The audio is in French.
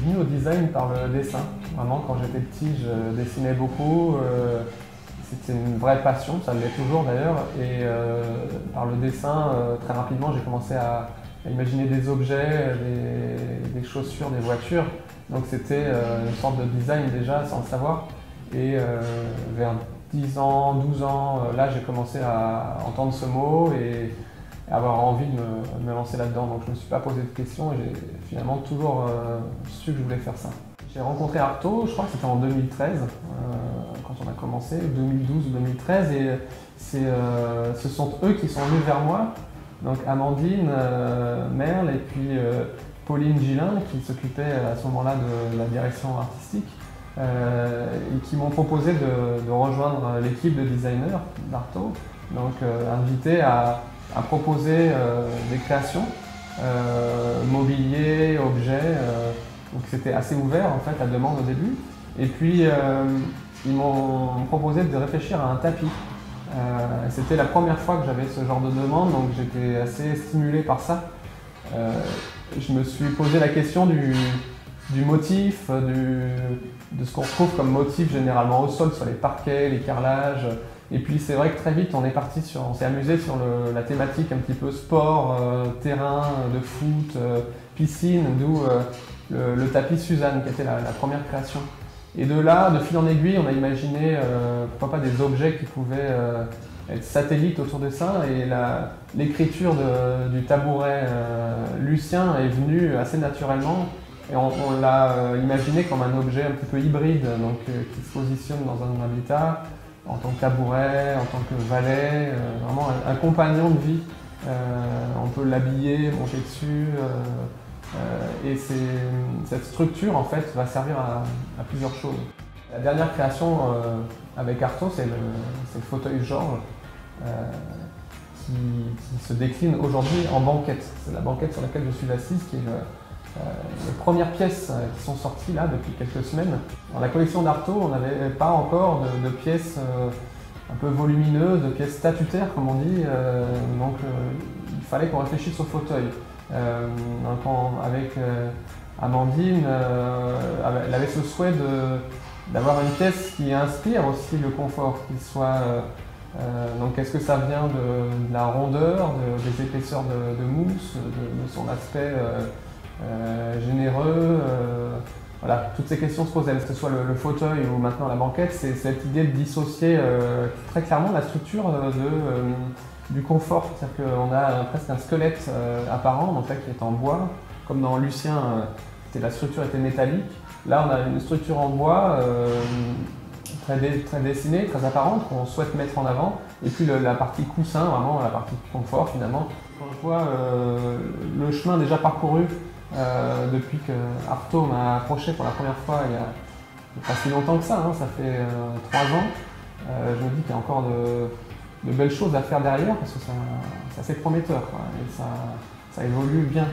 venu au design par le dessin. Vraiment, quand j'étais petit, je dessinais beaucoup. C'était une vraie passion, ça l'est toujours d'ailleurs. Et par le dessin, très rapidement, j'ai commencé à imaginer des objets, des chaussures, des voitures. Donc c'était une sorte de design déjà, sans le savoir. Et vers 10 ans, 12 ans, là, j'ai commencé à entendre ce mot et avoir envie de me lancer là-dedans. Donc je ne me suis pas posé de questions et j'ai finalement toujours su que je voulais faire ça. J'ai rencontré Arto, je crois que c'était en 2013, quand on a commencé, 2012 ou 2013, et ce sont eux qui sont venus vers moi, donc Amandine Merle et puis Pauline Gillin, qui s'occupait à ce moment-là de la direction artistique, et qui m'ont proposé de rejoindre l'équipe de designers d'Arto, donc invité à proposer des créations, mobilier, objets. Donc c'était assez ouvert en fait à demande au début. Et puis ils m'ont proposé de réfléchir à un tapis. C'était la première fois que j'avais ce genre de demande, donc j'étais assez stimulé par ça. Je me suis posé la question du motif, de ce qu'on retrouve comme motif généralement au sol, sur les parquets, les carrelages. Et puis c'est vrai que très vite on s'est amusé sur la thématique un petit peu sport, terrain de foot, piscine, d'où le tapis Suzanne qui était la première création. Et de là, de fil en aiguille, on a imaginé pourquoi pas des objets qui pouvaient être satellites autour de ça. Et l'écriture du tabouret Lucien est venue assez naturellement. Et on l'a imaginé comme un objet un petit peu hybride, donc qui se positionne dans un habitat en tant que tabouret, en tant que valet, vraiment un compagnon de vie. On peut l'habiller, monter dessus. Et cette structure en fait va servir à plusieurs choses. La dernière création avec Arto, c'est le fauteuil Georges qui se décline aujourd'hui en banquette. C'est la banquette sur laquelle je suis assise qui est les premières pièces qui sont sorties là depuis quelques semaines. Dans la collection d'Arto, on n'avait pas encore de pièces un peu volumineuses, de pièces statutaires comme on dit, donc il fallait qu'on réfléchisse au fauteuil. Avec Amandine, elle avait ce souhait d'avoir une pièce qui inspire aussi le confort, donc est-ce que ça vient de la rondeur, des épaisseurs de mousse, de son aspect généreux, voilà, toutes ces questions se posaient, que ce soit le fauteuil ou maintenant la banquette, c'est cette idée de dissocier très clairement la structure du confort, c'est-à-dire qu'on a presque un squelette apparent, donc là qui est en bois, comme dans Lucien, la structure était métallique. Là on a une structure en bois très dessinée, très apparente, qu'on souhaite mettre en avant, et puis la partie coussin, vraiment la partie confort finalement. Quand je vois le chemin déjà parcouru depuis que Arto m'a approché pour la première fois il y a pas si longtemps que ça, hein, ça fait 3 ans, je me dis qu'il y a encore de belles choses à faire derrière parce que c'est assez prometteur, quoi, et ça évolue bien.